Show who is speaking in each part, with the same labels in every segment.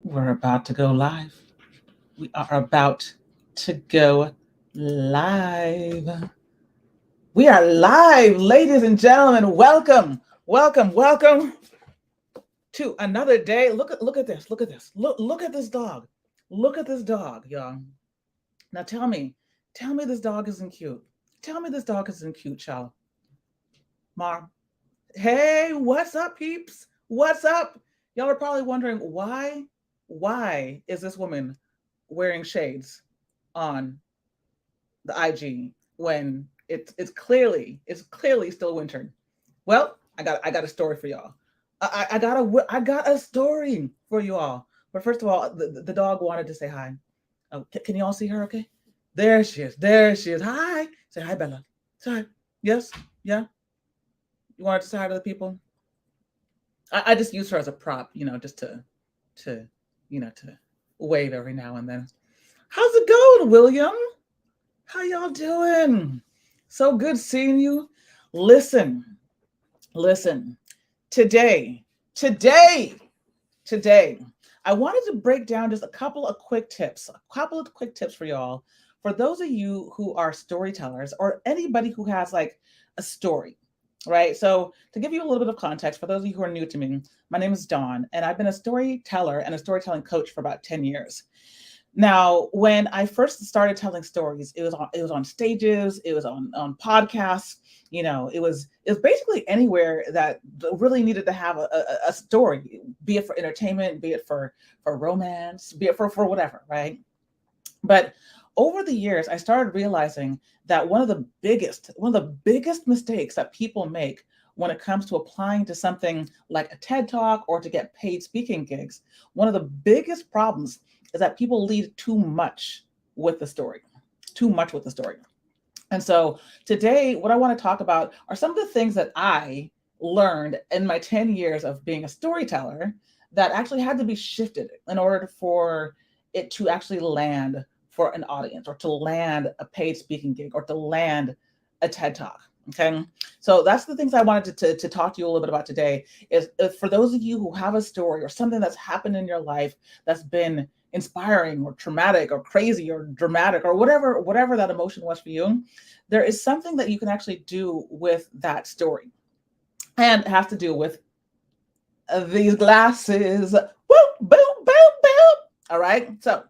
Speaker 1: We're about to go live. We are about to go live. We are live, ladies and gentlemen. Welcome, welcome, welcome to another day. Look at this. Look at this. Look at this dog. Look at this dog, y'all. Now tell me this dog isn't cute. Tell me this dog isn't cute, y'all. Mar. Hey, what's up, peeps? What's up? Y'all are probably wondering why is this woman wearing shades on the IG when it's clearly still winter. Well, I got a story for y'all. I got a story for you all. But first of all, the dog wanted to say hi. Oh, can you all see her? Okay, there she is. There she is. Hi. Say hi, Bella. Say hi. Yes. Yeah. You wanted to say hi to the people. I just use her as a prop, just to to wave every now and then. How's it going, William? How y'all doing? So good seeing you. Listen, listen. Today, today, today, I wanted to break down just a couple of quick tips for y'all. For those of you who are storytellers or anybody who has like a story, right? So, to give you a little bit of context, for those of you who are new to me, my name is Dawn, and I've been a storyteller and a storytelling coach for about 10 years. Now, when I first started telling stories, it was on stages, it was on podcasts, it was basically anywhere that really needed to have a story, be it for entertainment, be it for romance, be it for whatever, right? But over the years, I started realizing that one of the biggest mistakes that people make when it comes to applying to something like a TED Talk or to get paid speaking gigs, one of the biggest problems is that people lead too much with the story, too much with the story. And so today, what I want to talk about are some of the things that I learned in my 10 years of being a storyteller that actually had to be shifted in order for it to actually land for an audience or to land a paid speaking gig or to land a TED Talk. Okay. So that's the things I wanted to talk to you a little bit about today is for those of you who have a story or something that's happened in your life that's been inspiring or traumatic or crazy or dramatic or whatever that emotion was for you, there is something that you can actually do with that story. And it has to do with these glasses. Woo, boom, boom, boom. All right. So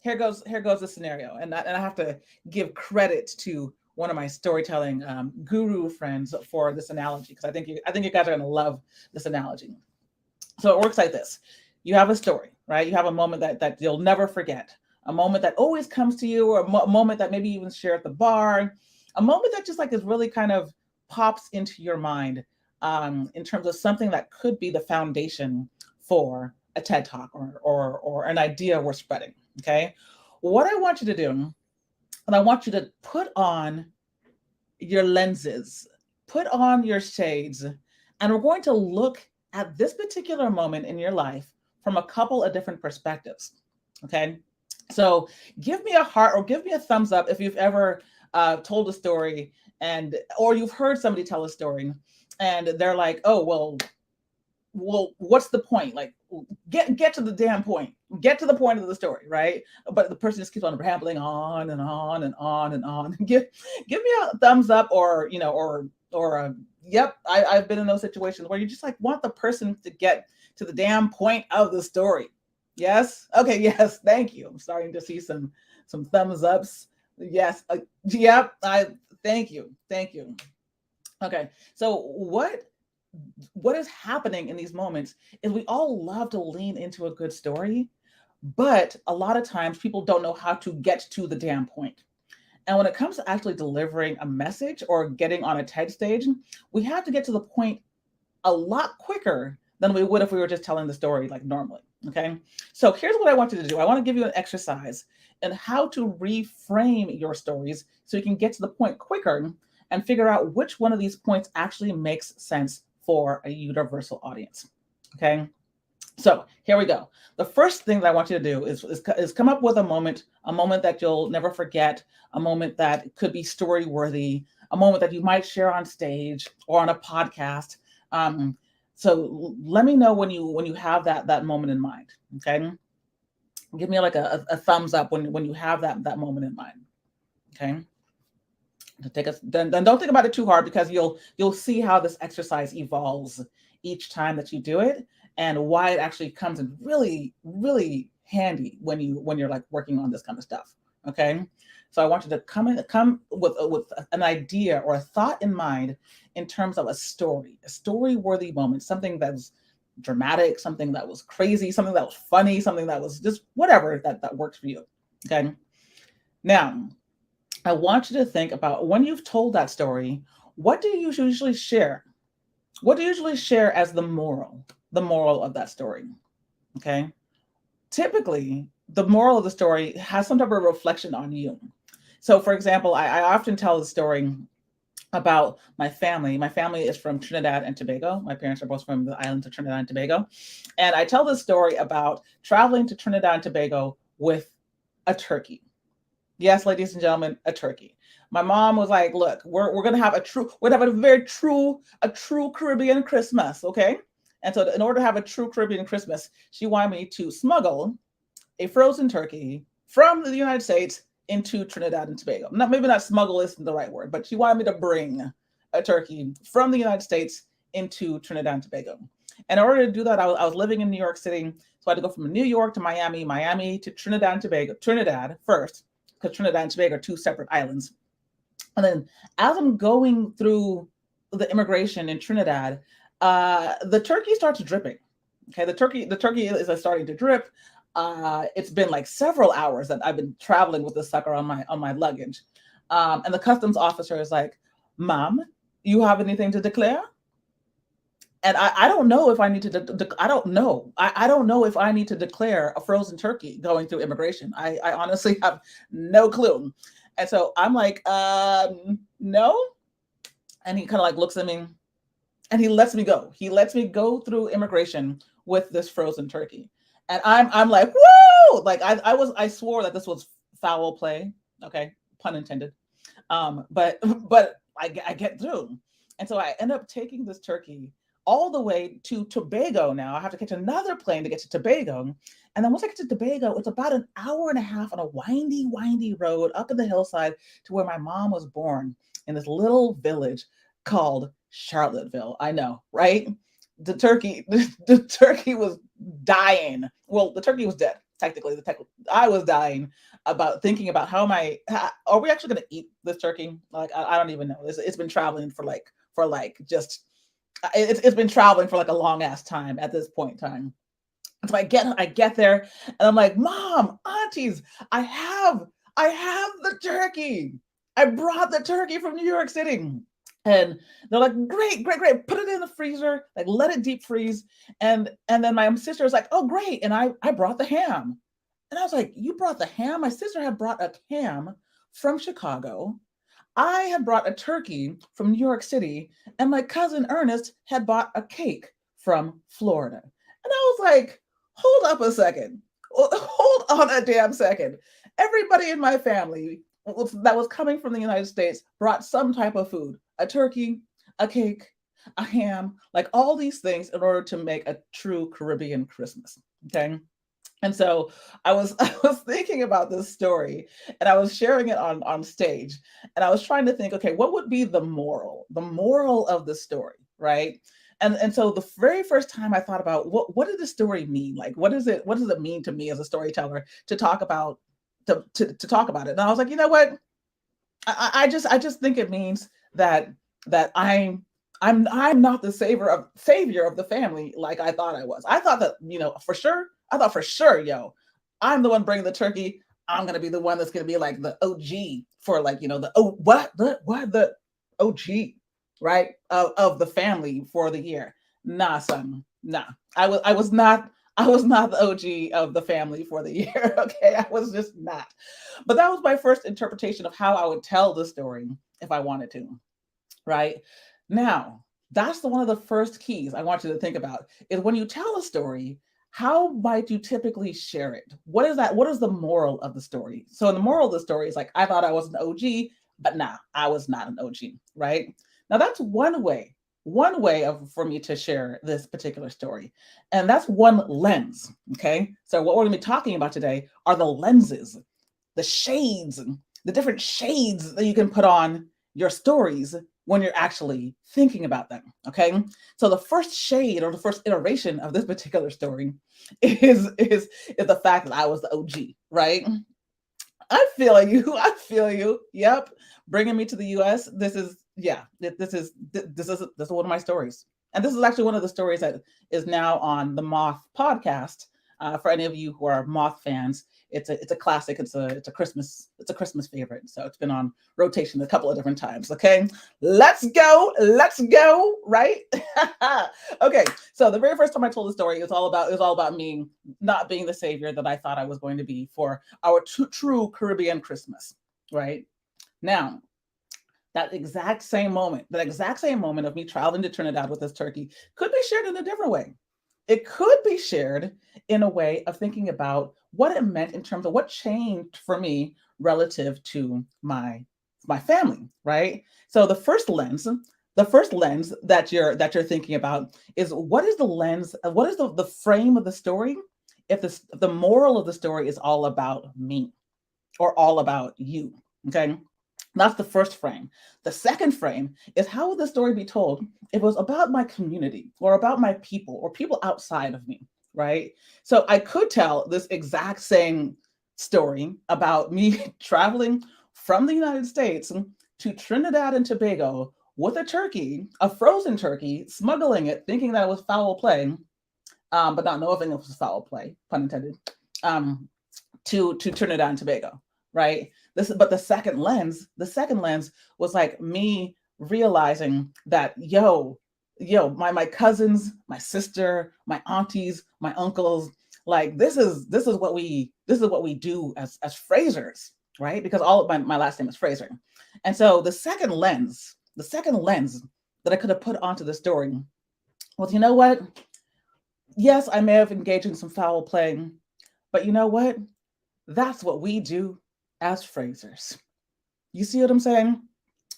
Speaker 1: here goes the scenario, and I have to give credit to one of my storytelling guru friends for this analogy because I think you guys are gonna love this analogy. So it works like this: you have a story, right? You have a moment that you'll never forget, a moment that always comes to you, or a moment that maybe you even share at the bar, a moment that just like is really kind of pops into your mind in terms of something that could be the foundation for a TED Talk or an idea we're spreading. Okay, what I want you to do, and I want you to put on your lenses, put on your shades, and we're going to look at this particular moment in your life from a couple of different perspectives. Okay. So give me a heart or give me a thumbs up if you've ever told a story or you've heard somebody tell a story and they're like, oh, well, what's the point? Like, get to the damn point. Get to the point of the story, right? But the person just keeps on rambling on and on and on and on. Give me a thumbs up, or or yep. I've been in those situations where you just like want the person to get to the damn point of the story. Yes. Okay. Yes. Thank you. I'm starting to see some thumbs ups. Yes. Yep. I thank you. Thank you. Okay. So what is happening in these moments is we all love to lean into a good story, but a lot of times people don't know how to get to the damn point. And when it comes to actually delivering a message or getting on a TED stage, we have to get to the point a lot quicker than we would if we were just telling the story like normally. Okay. So here's what I want you to do. I want to give you an exercise in how to reframe your stories so you can get to the point quicker and figure out which one of these points actually makes sense for a universal audience. Okay. So here we go. The first thing that I want you to do is come up with a moment that you'll never forget, a moment that could be story worthy, a moment that you might share on stage or on a podcast. So let me know when you have that moment in mind. Okay. Give me like a thumbs up when you have that moment in mind. Okay. Then don't think about it too hard, because you'll see how this exercise evolves each time that you do it, and why it actually comes in really, really handy when you're like working on this kind of stuff. Okay. So I want you to come with an idea or a thought in mind in terms of a story worthy moment, something that's dramatic, something that was crazy, something that was funny, something that was just whatever that works for you. Okay. Now, I want you to think about, when you've told that story, what do you usually share? What do you usually share as the moral of that story? Okay. Typically, the moral of the story has some type of reflection on you. So, for example, I often tell the story about my family. My family is from Trinidad and Tobago. My parents are both from the islands of Trinidad and Tobago. And I tell this story about traveling to Trinidad and Tobago with a turkey. Yes, ladies and gentlemen, a turkey. My mom was like, look, we're gonna have a true Caribbean Christmas, okay? And so in order to have a true Caribbean Christmas, she wanted me to smuggle a frozen turkey from the United States into Trinidad and Tobago. Maybe not smuggle isn't the right word, but she wanted me to bring a turkey from the United States into Trinidad and Tobago. And in order to do that, I was living in New York City. So I had to go from New York to Miami to Trinidad and Tobago. Trinidad first, because Trinidad and Tobago are two separate islands. And then as I'm going through the immigration in Trinidad, the turkey starts dripping. Okay, the turkey is starting to drip. It's been like several hours that I've been traveling with this sucker on my luggage. And the customs officer is like, Mom, you have anything to declare? And I don't know if I need to, I don't know. I don't know if I need to declare a frozen turkey going through immigration. I honestly have no clue. And so I'm like, no. And he kind of like looks at me and he lets me go. He lets me go through immigration with this frozen turkey. And I'm like, whoa! Like I swore that this was foul play. Okay, pun intended. But I get through. And so I end up taking this turkey all the way to Tobago. Now I have to catch another plane to get to Tobago. And then once I get to Tobago, it's about an hour and a half on a windy road up in the hillside to where my mom was born, in this little village called Charlottesville. I know, right? The turkey was dying. Well, the turkey was dead. Technically, I was dying about thinking about are we actually going to eat this turkey? Like, I don't even know. It's been traveling it's been traveling for like a long ass time at this point in time. So I get there and I'm like, Mom, aunties, I have the turkey. I brought the turkey from New York City. And they're like, great. Put it in the freezer, like let it deep freeze. And then my sister was like, oh, great. And I brought the ham. And I was like, you brought the ham? My sister had brought a ham from Chicago. I had brought a turkey from New York City. And my cousin Ernest had bought a cake from Florida. And I was like, hold up a second. Hold on a damn second. Everybody in my family that was coming from the United States brought some type of food, a turkey, a cake, a ham, like all these things in order to make a true Caribbean Christmas. Okay. And so I was thinking about this story and I was sharing it on stage, and I was trying to think, okay, what would be the moral of the story, right? And so the very first time I thought about what did the story mean? Like, what does it mean to me as a storyteller to talk about to talk about it? And I was like, you know what? I just think it means that I'm not the savior of the family like I thought I was. I thought that, for sure. I thought for sure, I'm the one bringing the turkey. I'm gonna be the one that's gonna be like the OG for like, the OG, right? Of the family for the year. Nah, son. Nah. I was not the OG of the family for the year. Okay. I was just not. But that was my first interpretation of how I would tell the story if I wanted to. Right? Now, that's one of the first keys I want you to think about is when you tell a story, how might you typically share it? What is that? What is the moral of the story? So the moral of the story is like, I thought I was an OG, but nah, I was not an OG, right? Now that's one way one way for me to share this particular story, and that's one lens. Okay, so what we're going to be talking about today are the lenses, the shades, the different shades that you can put on your stories when you're actually thinking about them. Okay, so the first shade or the first iteration of this particular story is the fact that I was the OG, right? I feel you. I feel you. Yep. Bringing me to the US. This is, yeah, this is one of my stories. And this is actually one of the stories that is now on the Moth podcast. For any of you who are Moth fans, it's a classic. It's a Christmas favorite. So it's been on rotation a couple of different times. Okay. Let's go. Let's go. Right? Okay. So the very first time I told the story, it was all about me not being the savior that I thought I was going to be for our true Caribbean Christmas, right? Now, that exact same moment of me traveling to Trinidad with this turkey could be shared in a different way. It could be shared in a way of thinking about what it meant in terms of what changed for me relative to my family, right? So the first lens that you're thinking about is what is the lens, what is the frame of the story if the moral of the story is all about me or all about you. Okay. That's the first frame. The second frame is how would the story be told if it was about my community or about my people or people outside of me, right? So I could tell this exact same story about me traveling from the United States to Trinidad and Tobago with a turkey, a frozen turkey, smuggling it, thinking that it was foul play, but not knowing it was foul play, pun intended, um, to Trinidad and Tobago, right? But the second lens was like me realizing that my cousins, my sister, my aunties, my uncles, like this is what we do as Frasers, right? Because all of my last name is Fraser. And so the second lens that I could have put onto the story was, you know what? Yes, I may have engaged in some foul play, but you know what? That's what we do as Frasers. You see what I'm saying?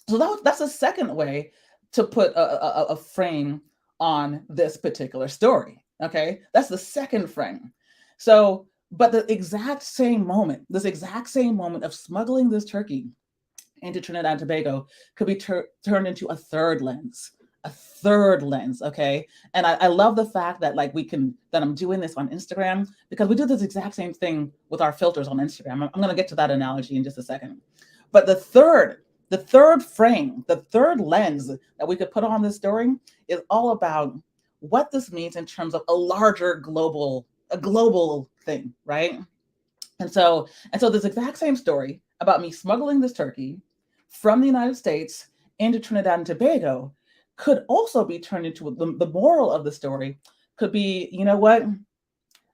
Speaker 1: So that's a second way to put a frame on this particular story. Okay, that's the second frame. So, but this exact same moment of smuggling this turkey into Trinidad and Tobago could be turned into a third lens. A third lens, okay? And I love the fact that that I'm doing this on Instagram because we do this exact same thing with our filters on Instagram. I'm going to get to that analogy in just a second. But the third frame, the third lens that we could put on this story is all about what this means in terms of a global thing, right? And so this exact same story about me smuggling this turkey from the United States into Trinidad and Tobago could also be turned into the moral of the story could be, you know what?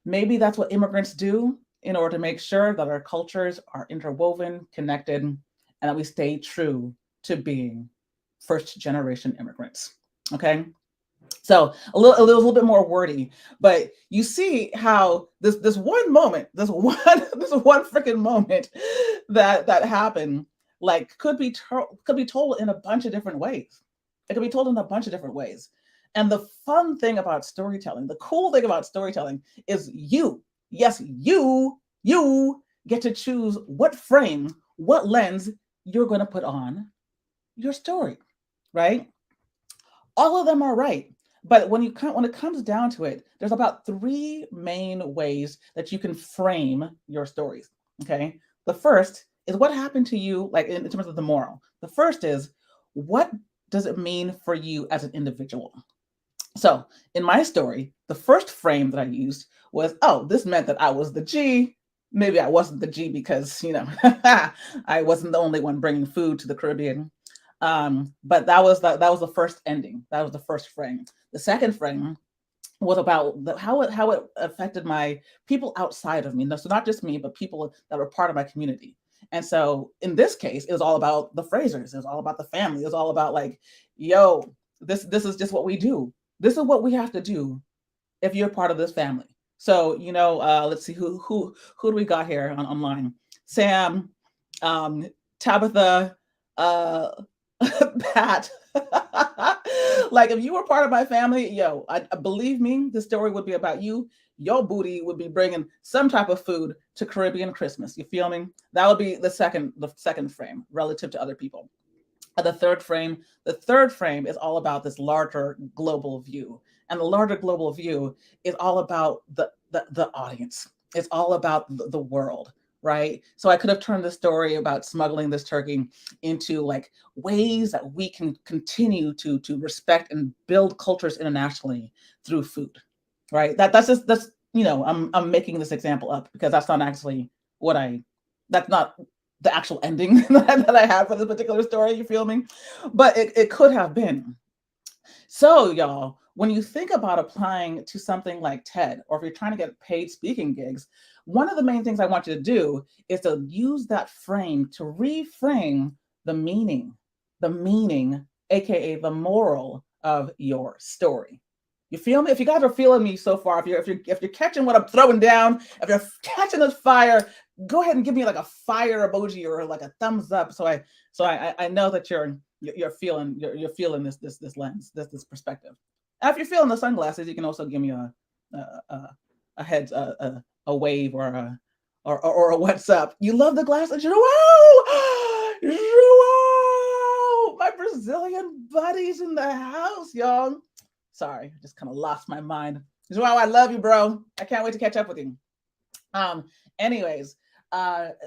Speaker 1: Maybe that's what immigrants do in order to make sure that our cultures are interwoven, connected, and that we stay true to being first generation immigrants. Okay. So a little bit more wordy, but you see how this one moment, this one this one freaking moment that happened, like could be told in a bunch of different ways. It could be told in a bunch of different ways. And the fun thing about storytelling, the cool thing about storytelling is yes, you get to choose what frame, what lens you're going to put on your story, right? All of them are right. But when it comes down to it, there's about three main ways that you can frame your stories. Okay. The first is what happened to you, like in terms of the moral. The first is what does it mean for you as an individual? So in my story, the first frame that I used was, oh, this meant that I was the G. Maybe I wasn't the G because, I wasn't the only one bringing food to the Caribbean. But that was the first ending. That was the first frame. The second frame was about how it affected my people outside of me. So not just me, but people that were part of my community. And so in this case, it was all about the Frasers. It was all about the family. It was all about like, yo, this is just what we do. This is what we have to do if you're part of this family. So let's see who do we got here online? Sam, Tabitha, uh, Pat. Like if you were part of my family, yo, believe me, the story would be about you. Your booty would be bringing some type of food to Caribbean Christmas. You feel me? That would be the second frame relative to other people. The third frame is all about this larger global view. And the larger global view is all about the audience. It's all about the world, right? So I could have turned the story about smuggling this turkey into like ways that we can continue to respect and build cultures internationally through food, right? That's I'm making this example up because that's not actually what I that's not the actual ending that I had for this particular story. You feel me? But it could have been. So, y'all, when you think about applying to something like TED, or if you're trying to get paid speaking gigs, one of the main things I want you to do is to use that frame to reframe the meaning, aka the moral of your story. You feel me? If you guys are feeling me so far, if you're catching what I'm throwing down, if you're catching this fire, go ahead and give me like a fire emoji or like a thumbs up, so I know that you're feeling this lens, this perspective. And if you're feeling the sunglasses, you can also give me a heads a wave or a what's up. You love the glasses, Joao, Joao, my Brazilian buddies in the house, y'all. Sorry, I just kind of lost my mind. Joao, I love you, bro. I can't wait to catch up with you. Anyways,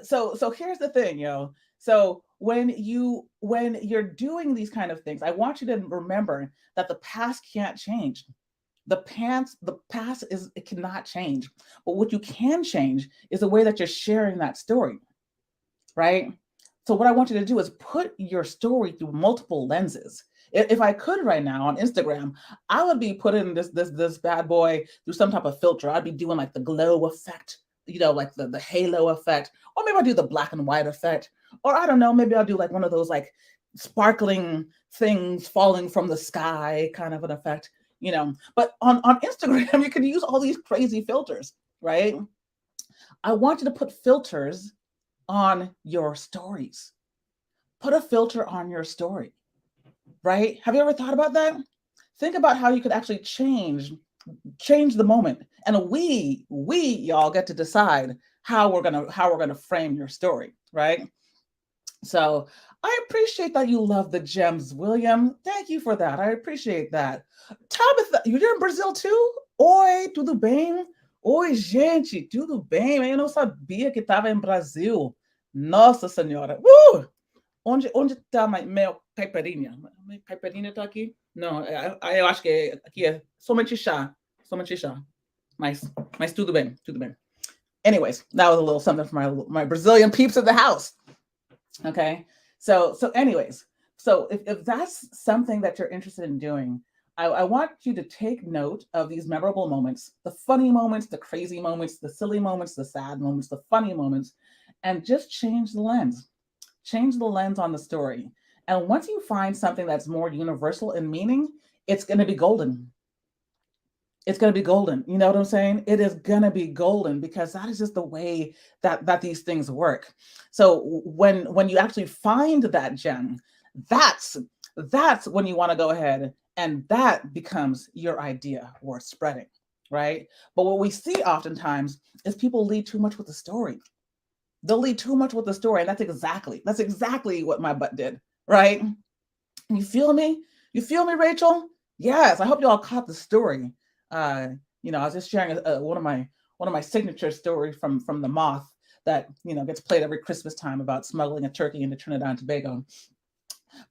Speaker 1: so here's the thing, yo. So when you're doing these kind of things, I want you to remember that the past can't change. The past it cannot change. But what you can change is the way that you're sharing that story, right? So what I want you to do is put your story through multiple lenses. If I could right now on Instagram, I would be putting this bad boy through some type of filter. I'd be doing like the glow effect, like the halo effect, or maybe I'll do the black and white effect, or I don't know, maybe I'll do like one of those like sparkling things falling from the sky kind of an effect, But on Instagram, you can use all these crazy filters, right? I want you to put filters on your stories. Put a filter on your story, right? Have you ever thought about that? Think about how you could actually change the moment. And we y'all get to decide how we're gonna frame your story, right? So I appreciate that you love the gems, William. Thank you for that. I appreciate that. Tabitha, you're in Brazil too? Oi, tudo bem? Oi, gente, tudo bem? Eu não sabia que estava em Brasil. Nossa Senhora. Onde tá meu caipirinha? Minha caipirinha tá aqui? Não, eu acho que aqui é somente chá. Somente chá. Mas tudo bem, tudo bem. Anyways, that was a little something for my Brazilian peeps at the house. Okay. So anyways, so if that's something that you're interested in doing, I want you to take note of these memorable moments, the funny moments, the crazy moments, the silly moments, the sad moments, the funny moments, and just change the lens. Change the lens on the story. And once you find something that's more universal in meaning, it's going to be golden. It's going to be golden. You know what I'm saying? It is going to be golden because that is just the way that these things work. So when you actually find that gem, that's when you want to go ahead and that becomes your idea worth spreading, right? But what we see oftentimes is people lead too much with the story. They'll lead too much with the story, and that's exactly what my butt did, right? You feel me? You feel me, Rachel? Yes. I hope you all caught the story. I was just sharing one of my signature stories from the Moth that gets played every Christmas time about smuggling a turkey into Trinidad and Tobago.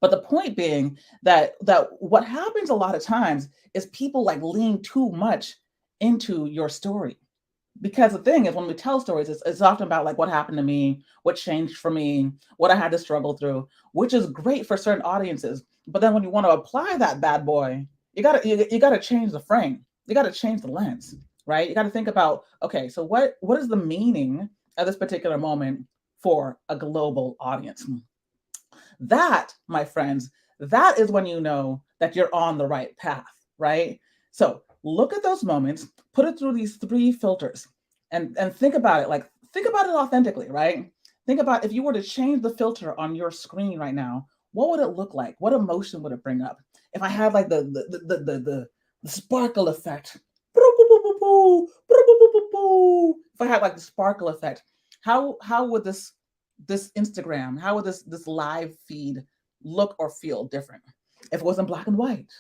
Speaker 1: But the point being that what happens a lot of times is people like lean too much into your story. Because the thing is, when we tell stories, it's often about like what happened to me, what changed for me, what I had to struggle through, which is great for certain audiences. But then when you want to apply that bad boy, you gotta change the frame. You gotta change the lens, right? You gotta think about, okay, so what is the meaning of this particular moment for a global audience? That, my friends, that is when you know that you're on the right path, right? So look at those moments, put it through these 3 filters and think about it authentically, right? Think about if you were to change the filter on your screen right now, what would it look like? What emotion would it bring up? if I had like the sparkle effect, if I had like the sparkle effect, how would this Instagram, how would this live feed look or feel different? If it wasn't black and white,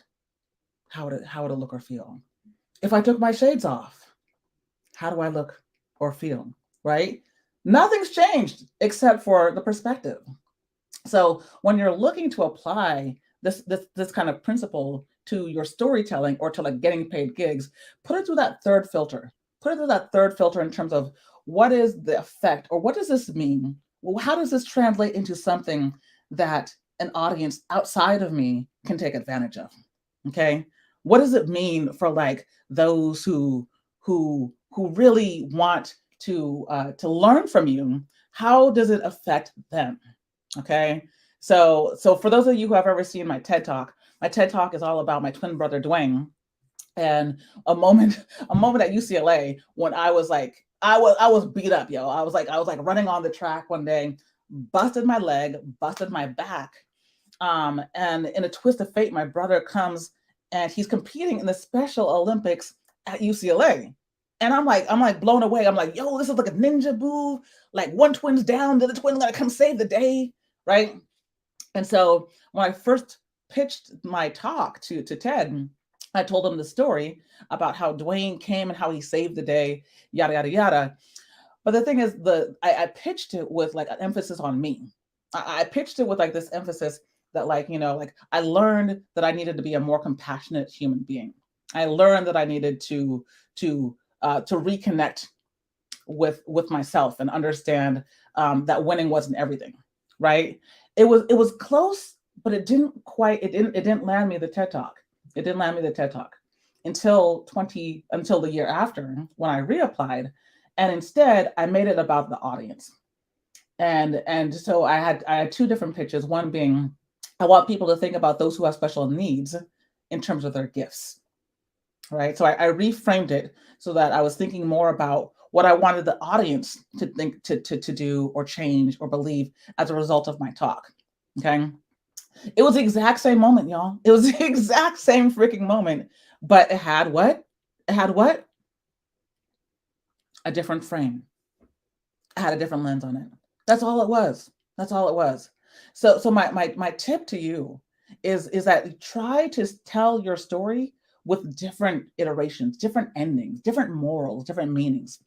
Speaker 1: how would it look or feel? If I took my shades off, how do I look or feel? Right? Nothing's changed except for the perspective. So when you're looking to apply this kind of principle to your storytelling or to like getting paid gigs, put it through that third filter. Put it through that third filter in terms of what is the effect or what does this mean? Well, how does this translate into something that an audience outside of me can take advantage of? Okay. What does it mean for like those who really want to learn from you? How does it affect them? Okay. So for those of you who have ever seen my TED Talk is all about my twin brother Dwayne and a moment at UCLA when I was beat up, yo. I was like running on the track one day, busted my leg, busted my back. And in a twist of fate, my brother comes and he's competing in the Special Olympics at UCLA. And I'm like blown away. I'm like, yo, this is like a ninja move. Like one twin's down, the other twin gotta come save the day, right? And so when I first pitched my talk to TED, I told him the story about how Dwayne came and how he saved the day, yada yada yada. But the thing is, I pitched it with like an emphasis on me. I pitched it with like this emphasis that like like I learned that I needed to be a more compassionate human being. I learned that I needed to reconnect with myself and understand that winning wasn't everything, right? It was close, but it didn't land me the TED Talk. It didn't land me the TED Talk until the year after when I reapplied, and instead I made it about the audience. And so I had two different pitches. One being I want people to think about those who have special needs in terms of their gifts, right? So I reframed it so that I was thinking more about what I wanted the audience to think to do or change or believe as a result of my talk. Okay. It was the exact same moment, y'all. It was the exact same freaking moment, but it had what? It had what? A different frame. It had a different lens on it. That's all it was. That's all it was. So my tip to you is that try to tell your story with different iterations, different endings, different morals, different meanings,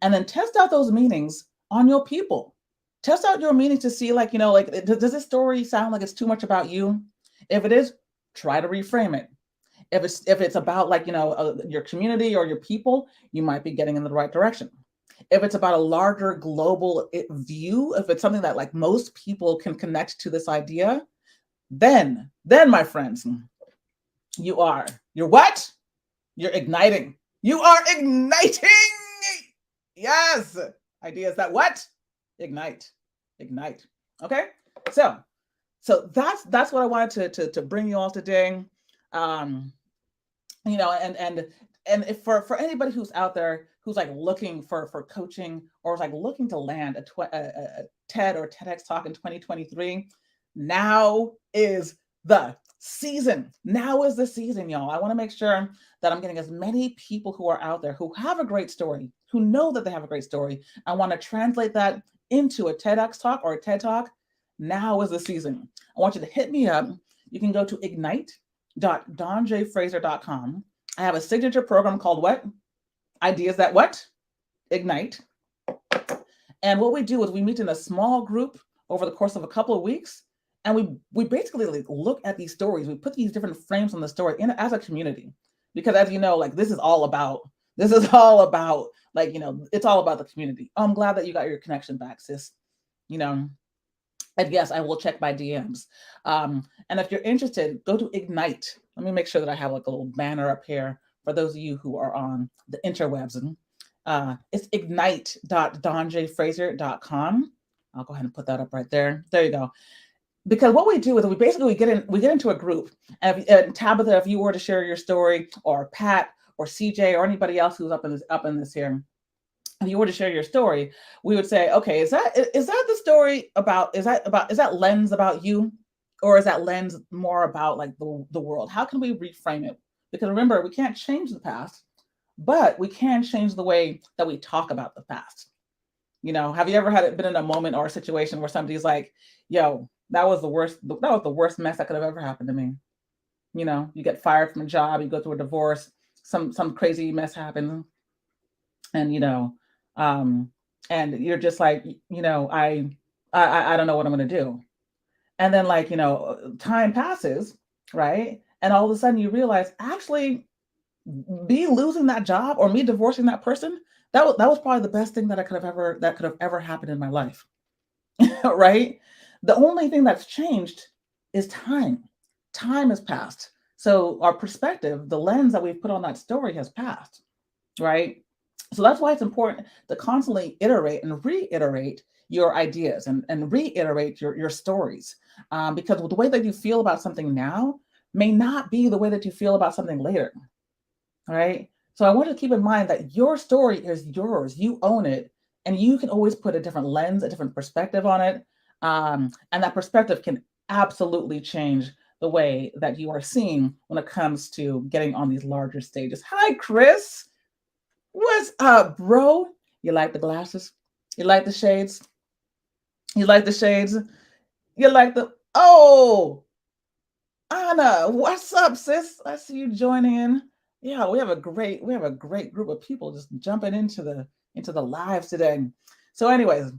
Speaker 1: and then test out those meanings on your people. Test out your meanings to see, like, like, does this story sound like it's too much about you? If it is, try to reframe it. If it's about like your community or your people, you might be getting in the right direction. If it's about a larger global view, if it's something that like most people can connect to this idea, then my friends, you're what? You're igniting. You are igniting. Yes. Ideas that what? Ignite. Okay. So that's what I wanted to bring you all today. And if for anybody who's out there who's like looking for coaching or is like looking to land a TED or TEDx talk in 2023, now is the season. Now is the season, y'all. I want to make sure that I'm getting as many people who are out there who have a great story, who know that they have a great story. I want to translate that into a TEDx talk or a TED talk. Now is the season. I want you to hit me up. You can go to ignite.donjfraser.com. I have a signature program called what? Ideas that what? Ignite. And what we do is we meet in a small group over the course of a couple of weeks. And we basically like look at these stories. We put these different frames on the story as a community. Because as you know, like this is all about like, it's all about the community. Oh, I'm glad that you got your connection back, sis. And yes, I will check my DMs. And if you're interested, go to Ignite. Let me make sure that I have like a little banner up here for those of you who are on the interwebs. It's ignite.donjfraser.com. I'll go ahead and put that up right there. There you go. Because what we do is we get into a group. And Tabitha, if you were to share your story, or Pat, or CJ, or anybody else who's up in this here, if you were to share your story, we would say, okay, is that the story about, is that lens about you? Or is that lens more about like the world? How can we reframe it? Because remember, we can't change the past, but we can change the way that we talk about the past. Have you ever been in a moment or a situation where somebody's like, yo, that was the worst mess that could have ever happened to me. You get fired from a job, you go through a divorce, some crazy mess happens, and um, and you're just like, I don't know what I'm gonna do. And then like, time passes, right? And all of a sudden you realize actually me losing that job or me divorcing that person, that was probably the best thing that could have ever happened in my life. Right? The only thing that's changed is time. Time has passed. So our perspective, the lens that we've put on that story has passed, right? So that's why it's important to constantly iterate and reiterate your ideas and reiterate your stories. Because the way that you feel about something now may not be the way that you feel about something later, right? So I want you to keep in mind that your story is yours. You own it, and you can always put a different lens, a different perspective on it. And that perspective can absolutely change the way that you are seen when it comes to getting on these larger stages. Hi, Chris. What's up, bro? You like the glasses? You like the shades? You like the shades? You like the Anna, what's up, sis? I see you joining in. Yeah, we have a great group of people just jumping into the lives today. So, anyways,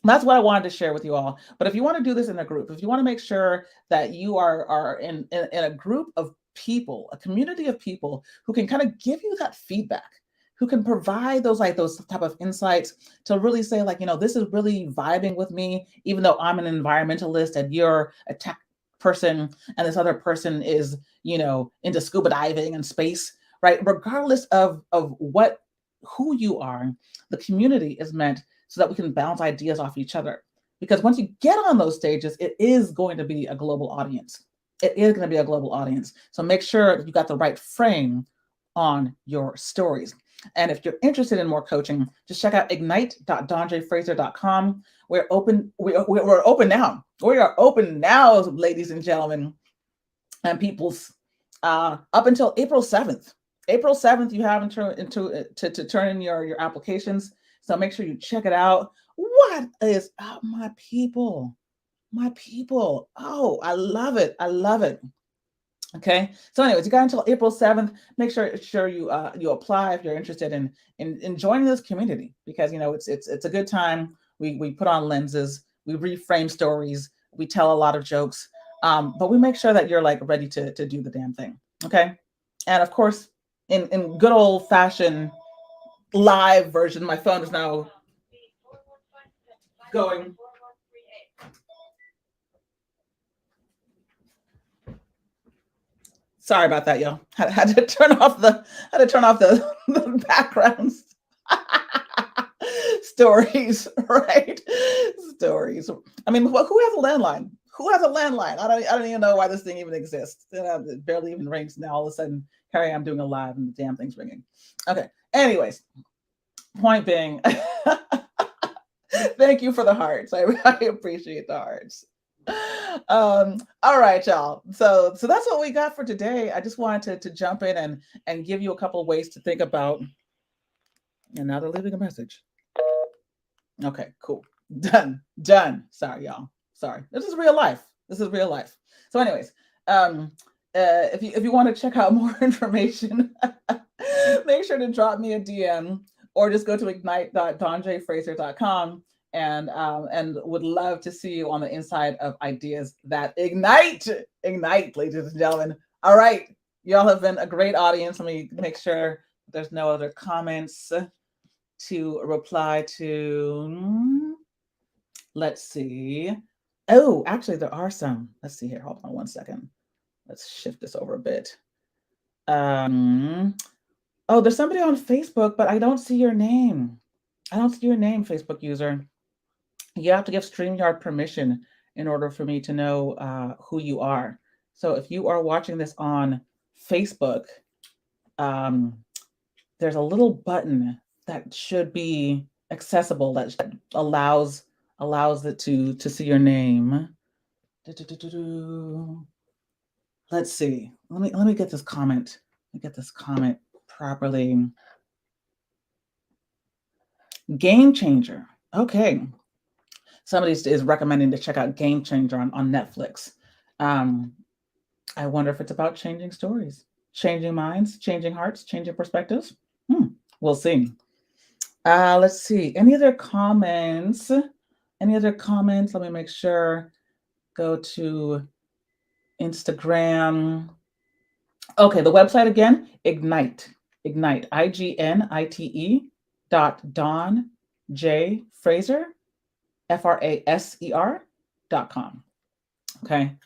Speaker 1: that's what I wanted to share with you all. But if you want to do this in a group, if you want to make sure that you are in a group of people, a community of people who can kind of give you that feedback, who can provide those type of insights to really say like, this is really vibing with me, even though I'm an environmentalist and you're a tech person and this other person is, into scuba diving and space, right? Regardless of who you are, the community is meant so that we can bounce ideas off each other. Because once you get on those stages, it is going to be a global audience. It is going to be a global audience. So make sure that you got the right frame on your stories. And if you're interested in more coaching, just check out ignite.donjfraser.com. We're open. We're open now. We are open now, ladies and gentlemen, and peoples, up until April 7th. April 7th, you have to turn in your applications. So make sure you check it out. What is up, my people? My people. Oh, I love it. I love it. Okay. So, anyways, you got until April 7th. Make sure you apply if you're interested in joining this community, because it's a good time. We put on lenses, we reframe stories, we tell a lot of jokes, but we make sure that you're like ready to do the damn thing. Okay. And of course, in good old fashioned live version, my phone is now going. Sorry about that, y'all. Had to turn off the backgrounds. Stories, right? Stories. I mean, who has a landline? Who has a landline? I don't even know why this thing even exists. It barely even rings now. All of a sudden, here I am doing a live and the damn thing's ringing. Okay. Anyways, point being, thank you for the hearts. I appreciate the hearts. All right, y'all. So that's what we got for today. I just wanted to jump in and give you a couple of ways to think about. And now they're leaving a message. Okay, cool. Done. Sorry, y'all. Sorry. This is real life. This is real life. So, anyways, if you want to check out more information, make sure to drop me a DM or just go to ignite.donjfraser.com and would love to see you on the inside of ideas that ignite, ladies and gentlemen. All right, y'all have been a great audience. Let me make sure there's no other comments to reply to. Let's see. Oh, actually, there are some. Let's see here. Hold on one second. Let's shift this over a bit. Oh, there's somebody on Facebook, but I don't see your name. I don't see your name, Facebook user. You have to give StreamYard permission in order for me to know who you are. So if you are watching this on Facebook, there's a little button that should be accessible that allows it to see your name. Let's see. Let me get this comment. Let me get this comment properly. Game Changer. Okay. Somebody is recommending to check out Game Changer on Netflix. I wonder if it's about changing stories, changing minds, changing hearts, changing perspectives. We'll see. Let's see. Any other comments? Any other comments? Let me make sure. Go to Instagram. Okay, the website again, Ignite, IGNITE Dawn J Fraser, FRASER.com. Okay.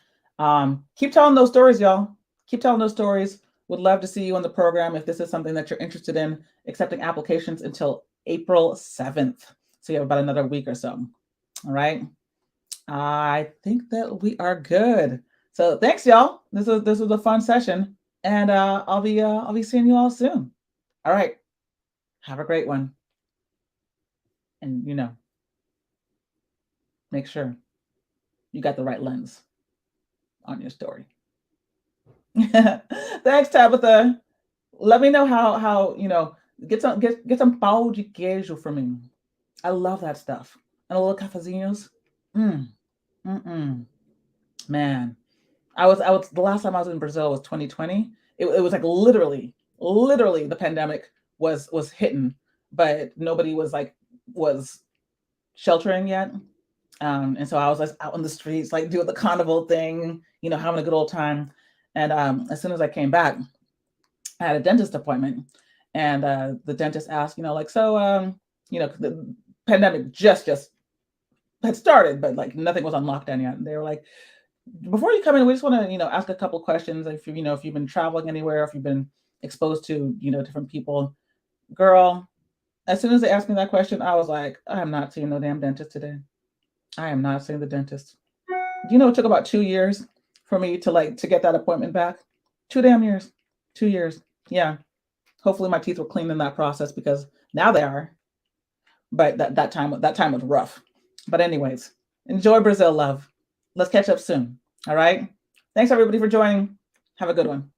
Speaker 1: Keep telling those stories, y'all. Keep telling those stories. Would love to see you on the program if this is something that you're interested in. Accepting applications until April 7th. So you have about another week or so. All right. I think that we are good. So thanks, y'all. This was a fun session, and I'll be seeing you all soon. All right. Have a great one, and make sure you got the right lens on your story. Thanks, Tabitha. Let me know how get some pão de queijo for me. I love that stuff. And a little cafezinhos. Man, I was the last time I was in Brazil was 2020. It was like literally the pandemic was hitting, but nobody was sheltering yet. And so I was out on the streets, like doing the carnival thing, having a good old time. And as soon as I came back, I had a dentist appointment, and the dentist asked, the pandemic just had started, but like nothing was on lockdown yet. And they were like, before you come in, we just want to, ask a couple questions. If if you've been traveling anywhere, if you've been exposed to, different people. Girl, as soon as they asked me that question, I was like, I am not seeing no damn dentist today. I am not seeing the dentist. Do you know it took about 2 years for me to get that appointment back? 2 damn years. 2 years. Yeah. Hopefully my teeth were clean in that process, because now they are. But that time was rough. But anyways, enjoy Brazil, love. Let's catch up soon. All right. Thanks everybody for joining. Have a good one.